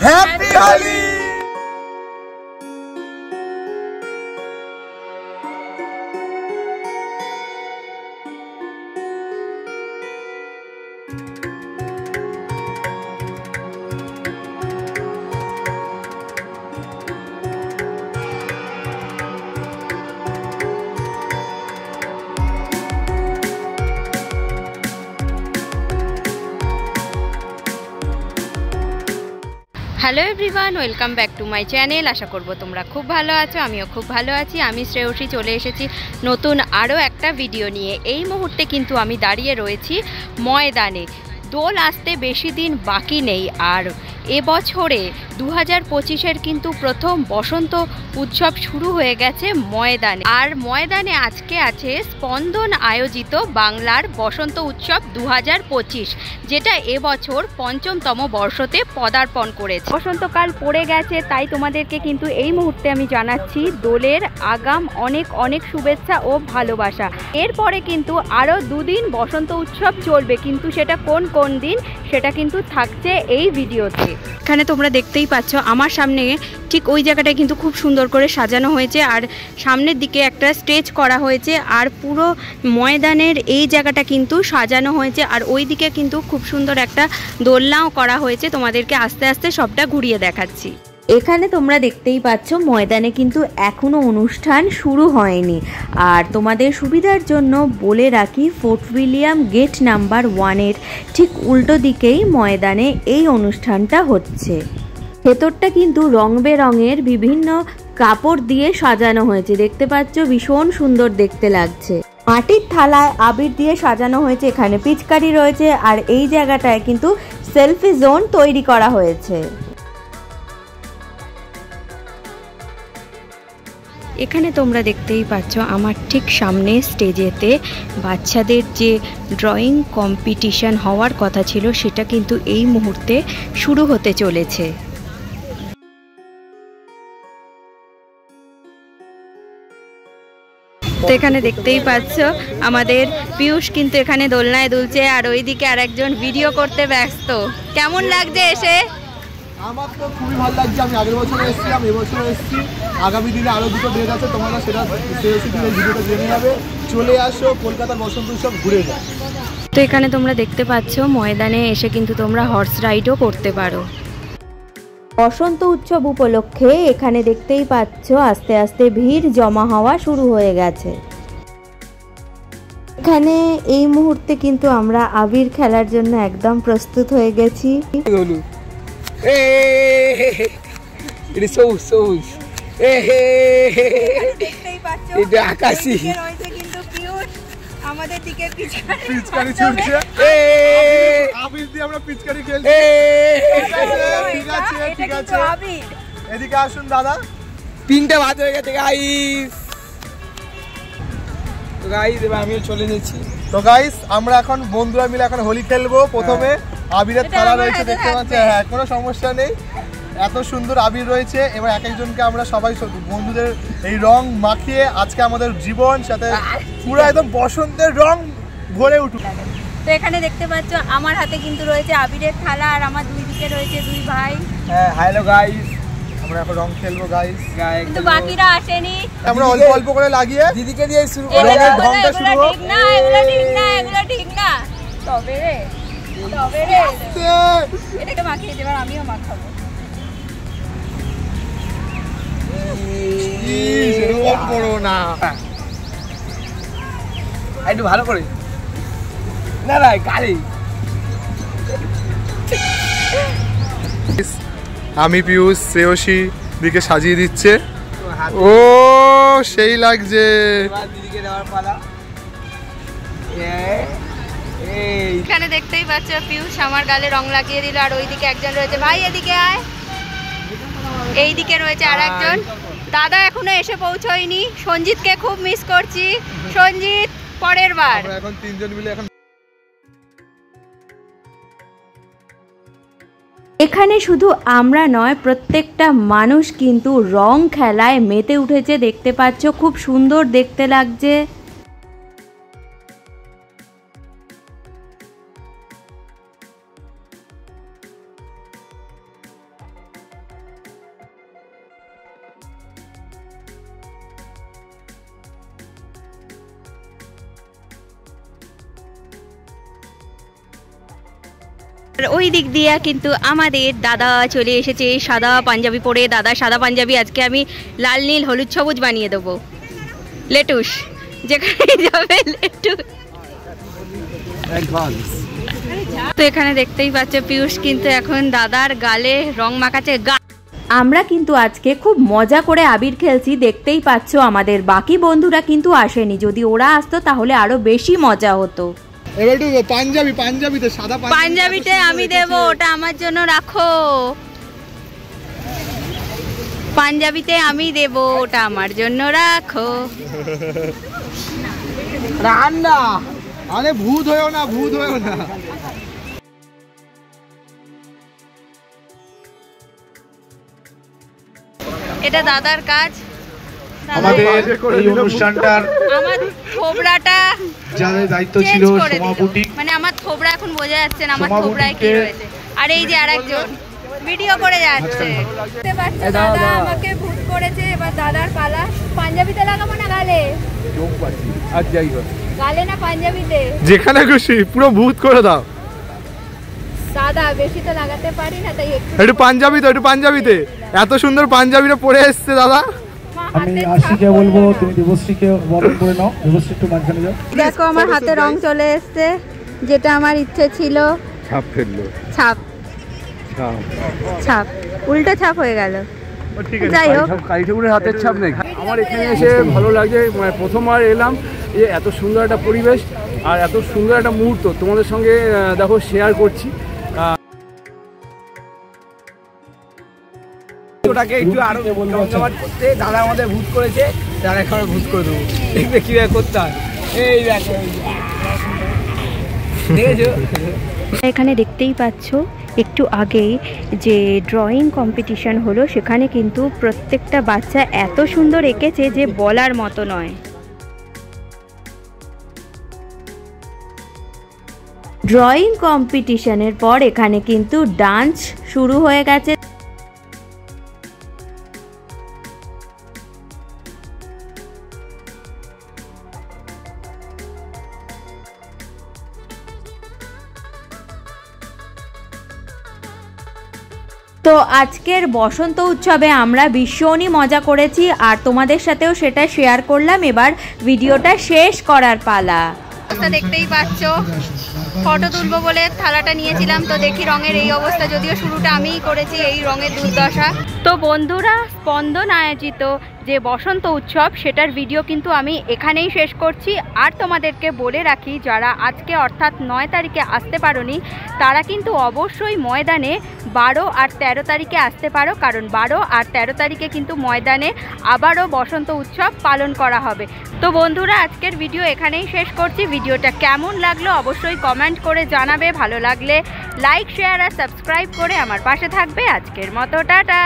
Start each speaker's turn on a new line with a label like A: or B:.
A: Happy Holi.
B: Hello everyone, welcome back to my channel. আশা করব তোমরা খুব ভালো আছো, আমিও খুব ভালো আছি। আমি শ্রেয়সী চলে এসেছি নতুন আরও একটা ভিডিও নিয়ে। এই মুহূর্তে কিন্তু আমি দাঁড়িয়ে রয়েছি ময়দানে। দোল আসতে বেশি দিন বাকি নেই, আর এবছরে 2025-এর কিন্তু প্রথম বসন্ত উৎসব শুরু হয়ে গেছে ময়দানে। আর ময়দানে আজকে আছে স্পন্দন আয়োজিত বাংলার বসন্ত উৎসব 2025, যেটা এবছর পঞ্চমতম বর্ষতে পদার্পণ করেছে। বসন্তকাল পড়ে গেছে, তাই তোমাদেরকে কিন্তু এই মুহূর্তে আমি জানাচ্ছি দোলের আগাম অনেক অনেক শুভেচ্ছা ও ভালোবাসা। এরপরে কিন্তু আরও দুদিন বসন্ত উৎসব চলবে, কিন্তু সেটা কোন কোন দিন সেটা কিন্তু থাকছে এই ভিডিওতে। এখানে তোমরা দেখতেই পাচ্ছ আমার সামনে ঠিক ওই জায়গাটায় কিন্তু খুব সুন্দর করে সাজানো হয়েছে, আর সামনের দিকে একটা স্টেজ করা হয়েছে, আর পুরো ময়দানের এই জায়গাটা কিন্তু সাজানো হয়েছে, আর ওই দিকে কিন্তু খুব সুন্দর একটা দোলনাও করা হয়েছে। তোমাদেরকে আস্তে আস্তে সবটা ঘুরিয়ে দেখাচ্ছি। এখানে তোমরা দেখতেই পাচ্ছ ময়দানে কিন্তু এখনও অনুষ্ঠান শুরু হয়নি, আর তোমাদের সুবিধার জন্য বলে রাখি ফোর্ট উইলিয়াম গেট নাম্বার 1-এর ঠিক উল্টো দিকেই ময়দানে এই অনুষ্ঠানটা হচ্ছে। ভেতরটা কিন্তু রং বেরঙের বিভিন্ন কাপড় দিয়ে সাজানো হয়েছে, দেখতে পাচ্ছ ভীষণ সুন্দর দেখতে লাগছে। মাটির থালায় আবির দিয়ে সাজানো হয়েছে, এখানে পিচকারি রয়েছে, আর এই জায়গাটায় কিন্তু সেলফি জোন তৈরি করা হয়েছে। এখানে তোমরা দেখতেই পাচ্ছ আমার ঠিক সামনে স্টেজেতে বাচ্চাদের যে ড্রয়িং কম্পিটিশন হওয়ার কথা ছিল সেটা কিন্তু এই মুহূর্তে শুরু হতে চলেছে। তো এখানে দেখতেই পাচ্ছ আমাদের পিয়ুষ কিন্তু এখানে দোলনায় দুলছে, আর ওইদিকে আর একজন ভিডিও করতে ব্যস্ত। কেমন লাগছে এসে?
A: আমার তো খুবই ভালো লাগছে। আমি আগের বছর এসেছিলাম, এবছর এসেছি। আগামী দিনে আরও দুটো ডেট আছে, তোমরা সেটা ভিডিওটা জেনে যাবে। চলে আসো, কলকাতার বসন্ত উৎসব ঘুরে যাও।
B: তো এখানে তোমরা দেখতে পাচ্ছ ময়দানে এসে কিন্তু তোমরা হর্স রাইডও করতে পারো। বসন্ত উৎসব উপলক্ষে এখানে দেখতেই পাচ্ছ আস্তে আস্তে ভিড় জমা হওয়া শুরু হয়ে গেছে। এখানে এই মুহূর্তে কিন্তু আমরা আবির খেলার জন্য একদম প্রস্তুত হয়ে গেছি।
A: আকাশি
B: আমাদের দিকে
A: পিচকারি ছুটছে, আবির দিয়ে আমরা পিচকারি খেলছি। ঠিক আছে ঠিক আছে, এদিকে আসুন দাদা।
C: তিনটা ভাত হয়ে গেছে গাইস। তো গাইস এবার আমিও চলে যাচ্ছি।
A: তো গাইস আমরা এখন বন্ধুরা মিলে এখন হোলি খেলবো। প্রথমে আবিরের থালা রয়েছে, দেখতে পাচ্ছি। হ্যাঁ, কোনো সমস্যা নেই, এত সুন্দর আবির রয়েছে। এবার এক একজনকে আমরা সবাই বন্ধুদের এই রং মাখিয়ে আজকে আমাদের জীবন সাথে পুরো একদম বসন্তের রং ভরে উঠুক।
B: তো এখানে দেখতে পাচ্ছ আমার হাতে কিন্তু রয়েছে আবিরের থালা, আর আমার দুই দিকে রয়েছে দুই ভাই।
A: হ্যাঁ, হ্যালো গাইস, আমরা এখন রং খেলবো গাইস।
B: কিন্তু বাকিরা আসেনি,
A: আমরা অল্প অল্প করে লাগিয়ে
C: দিদিকে দিয়ে শুরু করে
A: রঙের ঢংটা শুরু হোক।
B: না এগুলো ঠিক না, এগুলো ঠিক না। তবে রে এটাকে মাখিয়ে দেবার, আমিও মাখাবো।
C: একটু ভালো করে না না গাড়ি।
A: আমি পিয়ুষ শ্রেয়সী দিকে সাজিয়ে দিচ্ছে। ও সেই লাগছে।
C: দিদিকে দেওয়ার পালা।
B: এখানে দেখতেই পাচ্ছ পিয়ুষ আমার গালে রং লাগিয়ে দিল, আর ওইদিকে একজন রয়েছে। ভাই এদিকে আয়। এইদিকে রয়েছে আর একজন দাদা, এখনো এসে পৌঁছয়নি। সঞ্জিতকে খুব মিস করছি। সঞ্জিত পরের বার।
A: আমরা এখন তিনজন মিলে এখন
B: এখানে শুধু আমরা নয়, প্রত্যেকটা মানুষ কিন্তু রং খেলায় মেতে উঠেছে, দেখতে পাচ্ছ খুব সুন্দর দেখতে লাগছে। ওই দিক দিয়ে কিন্তু আমাদের দাদা চলে এসেছে সাদা পাঞ্জাবি পরে। দাদা সাদা পাঞ্জাবি আজকে আমি লাল নীল হলুদ সবুজ বানিয়ে দেবো। লেটুস যেখানে যাবে লেটুস। তো এখানে দেখতেই পাচ্ছ পিয়ুষ কিন্তু এখন দাদার গালে রং মাখাচ্ছে। আমরা কিন্তু আজকে খুব মজা করে আবির খেলছি, দেখতেই পাচ্ছ। আমাদের বাকি বন্ধুরা কিন্তু আসেনি, যদি ওরা আসতো তাহলে আরো বেশি মজা হতো।
A: এবার একটু পাঞ্জাবিতে সাদা
B: পাঞ্জাবিতে আমি দেব, ওটা আমার জন্য রাখো। পাঞ্জাবিতে আমি দেব, ওটা আমার জন্য রাখো।
A: রান্না আরে ভূত হয়েও না।
B: এটা দাদার কাজ।
D: আমাদের এই অনুষ্ঠানটার
B: আমার থোবড়াটা
D: যাদের দায়িত্ব ছিল সভাপতি,
B: মানে আমার থোবড়া এখন বোঝা যাচ্ছে না আমার থোবড়ায় কি রয়েছে। আর এই যে আরেকজন ভিডিও করে যাচ্ছে। দাদা আমাকে ভূত করেছে, এবার দাদার পালা। পাঞ্জাবিতে লাগাবো না গালে?
C: আর যাই হোক
B: গালে না পাঞ্জাবিতে?
A: যেখানে খুশি পুরো ভূত করে দাও।
B: দাদা বেশি তো লাগাতে পারি না, তাই
A: একটু পাঞ্জাবিতে এত সুন্দর পাঞ্জাবিটা পরে এসছে দাদা।
D: আমি আশিকে বলবো তুমি দেবশ্রীকে বরণ করে নাও। দেবশ্রী একটু মাঝখানে যাও।
B: দেখো আমার হাতে রং চলে এসছে, যেটা আমার ইচ্ছে ছিল।
C: ছাপ ফেললো।
B: ছাপ উল্টো ছাপ হয়ে গেল। যাই হোক,
C: কালী ঠাকুরের হাতের ছাপ নেই। আমার এখানে এসে ভালো লাগে, মানে প্রথমবার এলাম। এই এত সুন্দর একটা পরিবেশ আর এত সুন্দর একটা মুহূর্ত তোমাদের সঙ্গে দেখো শেয়ার করছি। ওটাকে একটু আরো জমজমাট করতে দাদা আমাদের ভূত করেছে, তার এখন ভূত করে দেবো। দেখবে কিভাবে করতে হয়। এই দেখো দেখেছো?
B: এখানে দেখতেই পাচ্ছ একটু আগেই যে ড্রয়িং কম্পিটিশন হলো, সেখানে কিন্তু প্রত্যেকটা বাচ্চা এত সুন্দর এঁকেছে যে বলার মতো নয়। ড্রয়িং কম্পিটিশনের পর এখানে কিন্তু ডান্স শুরু হয়ে গেছে। তো আজকের বসন্ত উৎসবে আমরা ভীষণই মজা করেছি, আর তোমাদের সাথেও সেটা শেয়ার করলাম। এবার ভিডিওটা শেষ করার পালা। দেখতেই পাচ্ছ, ফটো তুলবো বলে থালাটা নিয়েছিলাম, তো দেখি রঙের এই অবস্থা। যদিও শুরুটা আমিই করেছি, এই রঙের দুর্দশা। তো বন্ধুরা, স্পন্দন আয়োজিত যে বসন্ত উৎসব সেটার ভিডিও কিন্তু আমি এখানেই শেষ করছি। আর তোমাদেরকে বলে রাখি, যারা আজকে অর্থাৎ 9 তারিখে আসতে পারোনি তারা কিন্তু অবশ্যই ময়দানে 12 আর 13 তারিখে আসতে পারো, কারণ 12 আর 13 তারিখে কিন্তু ময়দানে আবারও বসন্ত উৎসব পালন করা হবে। তো বন্ধুরা, আজকের ভিডিও এখানেই শেষ করছি। ভিডিওটা কেমন লাগলো অবশ্যই কমেন্ট করে জানাবে। ভালো লাগলে লাইক, শেয়ার আর সাবস্ক্রাইব করে আমার পাশে থাকবে। আজকের মতো টাটা।